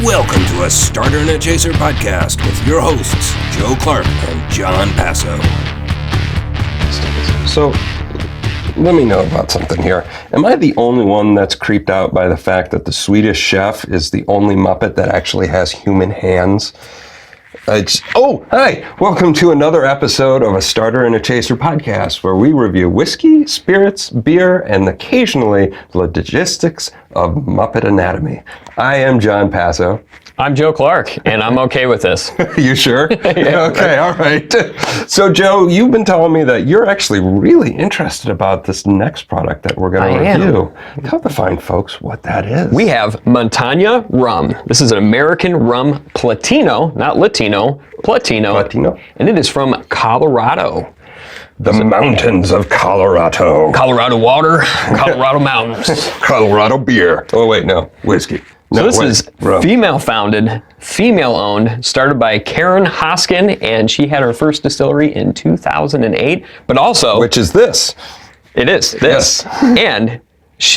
Welcome to a Starter and a Chaser podcast with your hosts, Joe Clarke and John Passow. So, let me know about something here. Am I the only one that's creeped out by the fact that the Swedish Chef is the only Muppet that actually has human hands? Hi! Welcome to another episode of a Starter and a Chaser podcast where we review whiskey, spirits, beer, and occasionally the logistics of Muppet anatomy. I am John Passow. I'm Joe Clarke, and I'm okay with this. You sure? Yeah. Okay, all right. So, Joe, you've been telling me that you're actually really interested about this next product that we're going to review. Tell the fine folks what that is. We have Montanya Rum. This is an American rum Platino, not Latino, Platino. And it is from Colorado. The mountains of Colorado. Colorado water, Colorado mountains. Colorado beer. Oh, wait, no. Whiskey. So this is female-founded, female-owned, started by Karen Hoskin, and she had her first distillery in 2008. But also, which is this? It is this. Yes. And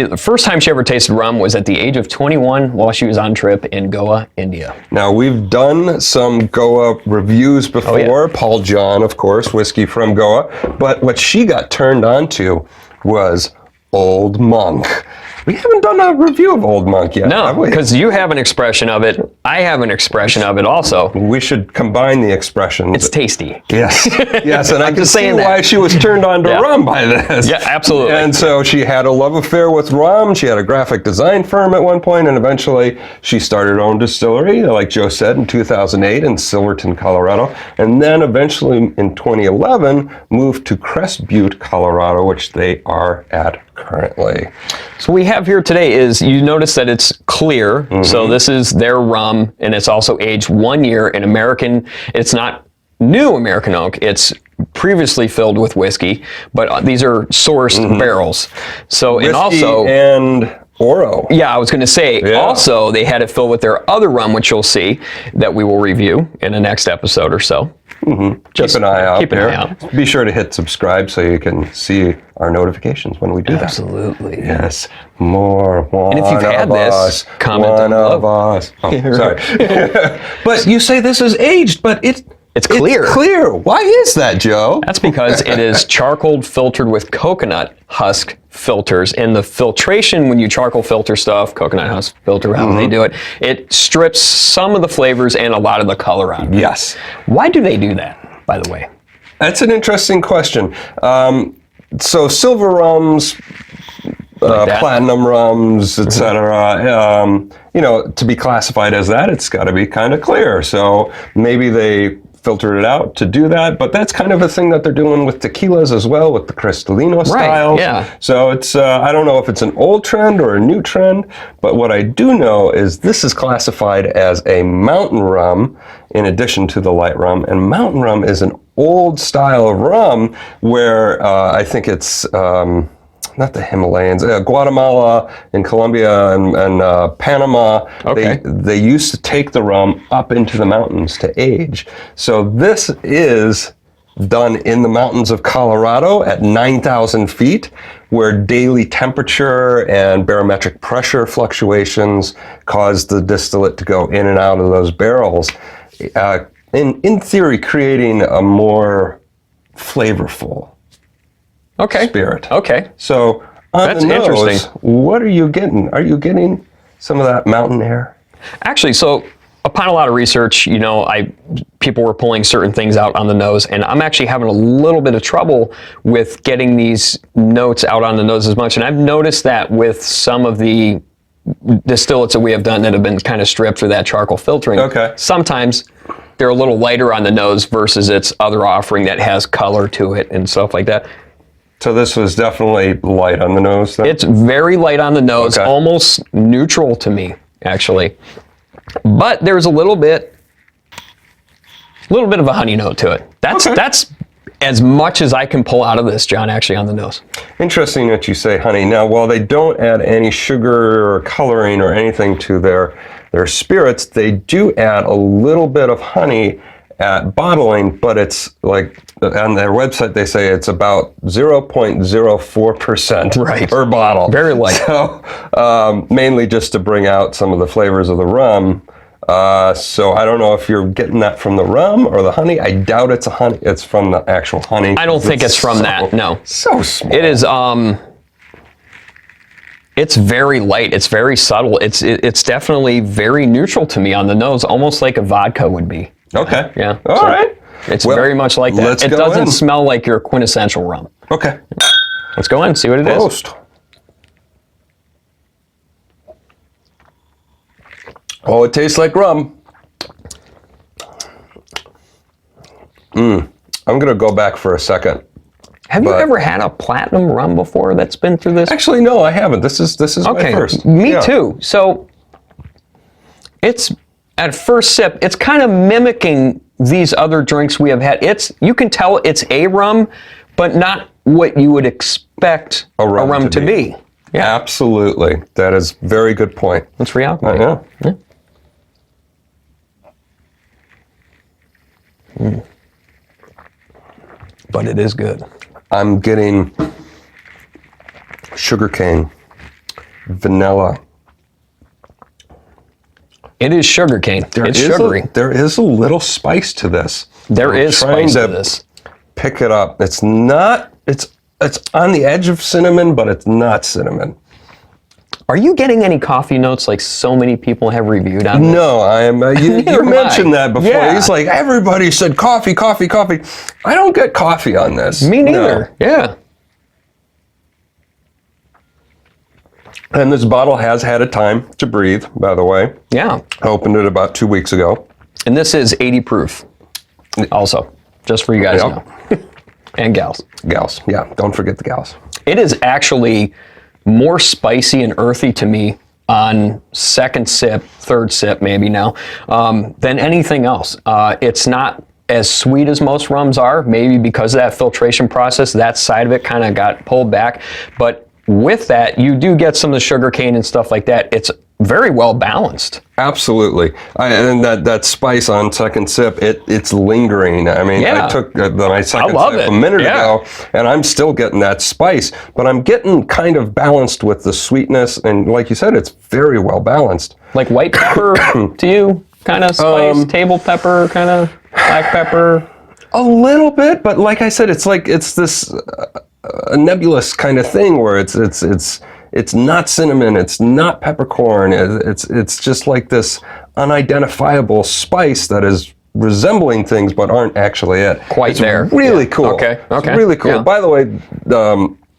the first time she ever tasted rum was at the age of 21 while she was on trip in Goa, India. Now, we've done some Goa reviews before. Paul John, of course, whiskey from Goa. But what she got turned on to was Old Monk. We haven't done a review of Old Monk yet, have we? Because you have an expression of it. I have an expression of it also. We should combine the expressions. It's tasty. Yes, yes, and I can see why she was turned on to rum by this. Yeah, absolutely. And so she had a love affair with rum. She had a graphic design firm at one point, and eventually she started her own distillery, like Joe said, in 2008 in Silverton, Colorado. And then eventually in 2011 moved to Crest Butte, Colorado, which they are at currently. So we have here today is, you notice that it's clear. Mm-hmm. So this is their rum, and it's also aged 1 year in American. It's not new American oak. It's previously filled with whiskey, but these are sourced barrels. So whiskey and also and Oro. Yeah, I was going to say, also they had it filled with their other rum, which you'll see that we will review in the next episode or so. Mm-hmm. Just keep an eye out there. Be sure to hit subscribe so you can see our notifications when we do that. Absolutely. Yes. More. One and if you've had this, comment one of us. Oh, sorry. But you say this is aged, but it's clear. It's clear. Why is that, Joe? That's because it is charcoal filtered with coconut husk filters. And the filtration, when you charcoal filter stuff, coconut husk filter, how they do it, it strips some of the flavors and a lot of the color out of it. Yes. Why do they do that, by the way? That's an interesting question. So silver rums, platinum rums, etc. To be classified as that, it's got to be kind of clear. So maybe they filtered it out to do that, but that's kind of a thing that they're doing with tequilas as well, with the Cristalino styles. Right, yeah. So it's, I don't know if it's an old trend or a new trend, but what I do know is this is classified as a mountain rum in addition to the light rum, and mountain rum is an old style of rum where I think it's, not the Himalayas, Guatemala and Colombia and Panama, they used to take the rum up into the mountains to age. So this is done in the mountains of Colorado at 9,000 feet, where daily temperature and barometric pressure fluctuations cause the distillate to go in and out of those barrels, in theory creating a more flavorful spirit. Okay. So on that's the nose, interesting. What are you getting? Are you getting some of that mountain air? Actually, so upon a lot of research, people were pulling certain things out on the nose, and I'm actually having a little bit of trouble with getting these notes out on the nose as much. And I've noticed that with some of the distillates that we have done that have been kind of stripped for that charcoal filtering. Okay. Sometimes they're a little lighter on the nose versus its other offering that has color to it and stuff like that. So this was definitely light on the nose then? It's very light on the nose, almost neutral to me, actually. But there's a little bit of a honey note to it. That's as much as I can pull out of this, John, actually on the nose. Interesting that you say honey. Now, while they don't add any sugar or coloring or anything to their spirits, they do add a little bit of honey at bottling, but it's like on their website they say it's about 0.04% per bottle. Very light. So mainly just to bring out some of the flavors of the rum. So I don't know if you're getting that from the rum or the honey. I doubt it's a honey. It's from the actual honey. I don't think it's from that. No. So small. It is. It's very light. It's very subtle. It's definitely very neutral to me on the nose, almost like a vodka would be. Okay. Yeah. All right. It's very much like that. It doesn't smell like your quintessential rum. Okay. Let's go in and see what it is. Prost. Oh, it tastes like rum. I'm going to go back for a second. Have you ever had a platinum rum before that's been through this? Actually, no, I haven't. This is my first. Me too. So it's at first sip, it's kind of mimicking these other drinks we have had. You can tell it's a rum, but not what you would expect a rum to be. Yeah. Absolutely. That is a very good point. Let's re-alcohol. Yeah. But it is good. I'm getting sugarcane, vanilla. It is sugarcane. It's sugary. There is a little spice to this. There is spice to this. Pick it up. It's not. It's on the edge of cinnamon, but it's not cinnamon. Are you getting any coffee notes like so many people have reviewed on this? No, I am. You mentioned that before. Yeah. He's like, everybody said coffee, coffee, coffee. I don't get coffee on this. Me neither. No. Yeah. And this bottle has had a time to breathe, by the way. Yeah. I opened it about 2 weeks ago. And this is 80 proof also, just for you guys to know. And gals. Gals, yeah. Don't forget the gals. It is actually more spicy and earthy to me on second sip, third sip maybe now, than anything else. It's not as sweet as most rums are, maybe because of that filtration process. That side of it kind of got pulled back. But with that, you do get some of the sugar cane and stuff like that. It's very well balanced. Absolutely. And that spice on second sip, it's lingering. I mean, I took my second sip a minute ago, and I'm still getting that spice, but I'm getting kind of balanced with the sweetness, and like you said, it's very well balanced. Like white pepper to you, kind of spice, table pepper, kind of black pepper? A little bit, but like I said, it's this a nebulous kind of thing where it's not cinnamon, it's not peppercorn, it's just like this unidentifiable spice that is resembling things but aren't actually it. Quite there. Really cool. Okay. It's really cool. Yeah. By the way,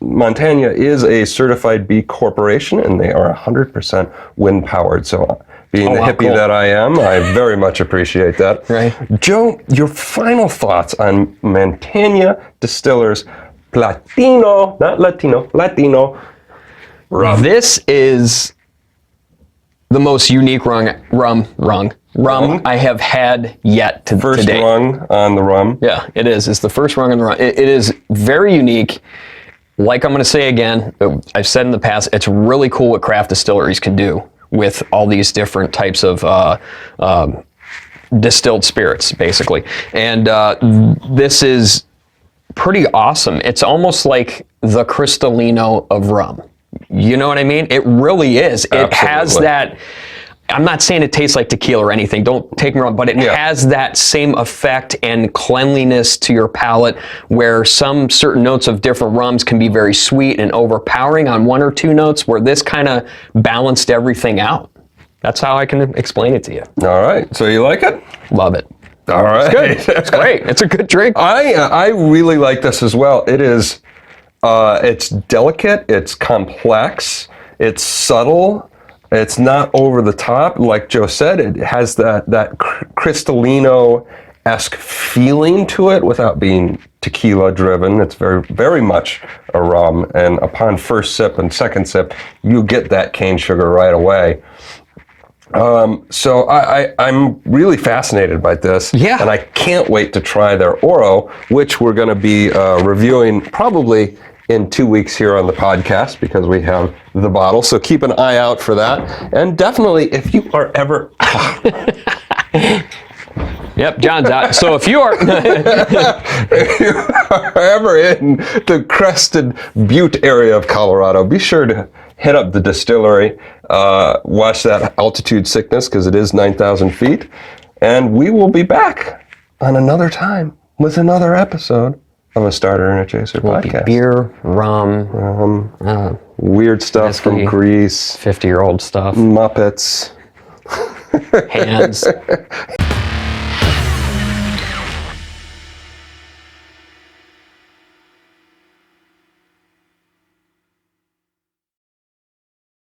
Montanya is a certified B Corporation, and they are 100% wind powered. So being the hippie that I am, I very much appreciate that. Right. Joe, your final thoughts on Montanya Distillers Platino, not Latino, Platino rum. This is the most unique rum I have had yet to First date. rung on the rum. Yeah, it is. It's the first rung on the rum. It is very unique. Like I'm going to say again, I've said in the past, it's really cool what craft distilleries can do with all these different types of distilled spirits, basically. And this is pretty awesome. It's almost like the Cristalino of rum. You know what I mean? It really is. It has that, I'm not saying it tastes like tequila or anything, don't take me wrong, but it has that same effect and cleanliness to your palate where some certain notes of different rums can be very sweet and overpowering on one or two notes, where this kind of balanced everything out. That's how I can explain it to you. All right. So you like it? Love it. All right. It's good. It's great. It's a good drink. I really like this as well. It is, it's delicate, it's complex, it's subtle, it's not over the top. Like Joe said, it has that Cristalino-esque feeling to it without being tequila driven. It's very, very much a rum. And upon first sip and second sip, you get that cane sugar right away. So I'm really fascinated by this, and I can't wait to try their Oro, which we're going to be reviewing probably in 2 weeks here on the podcast because we have the bottle. So keep an eye out for that, and definitely if you are ever. Yep, John's out. So if you are ever in the Crested Butte area of Colorado, be sure to hit up the distillery. watch that altitude sickness because it is 9,000 feet. And we will be back on another time with another episode of a Starter and a Chaser podcast. Beer, rum, weird stuff whiskey, from Greece, 50-year-old stuff, Muppets, hands.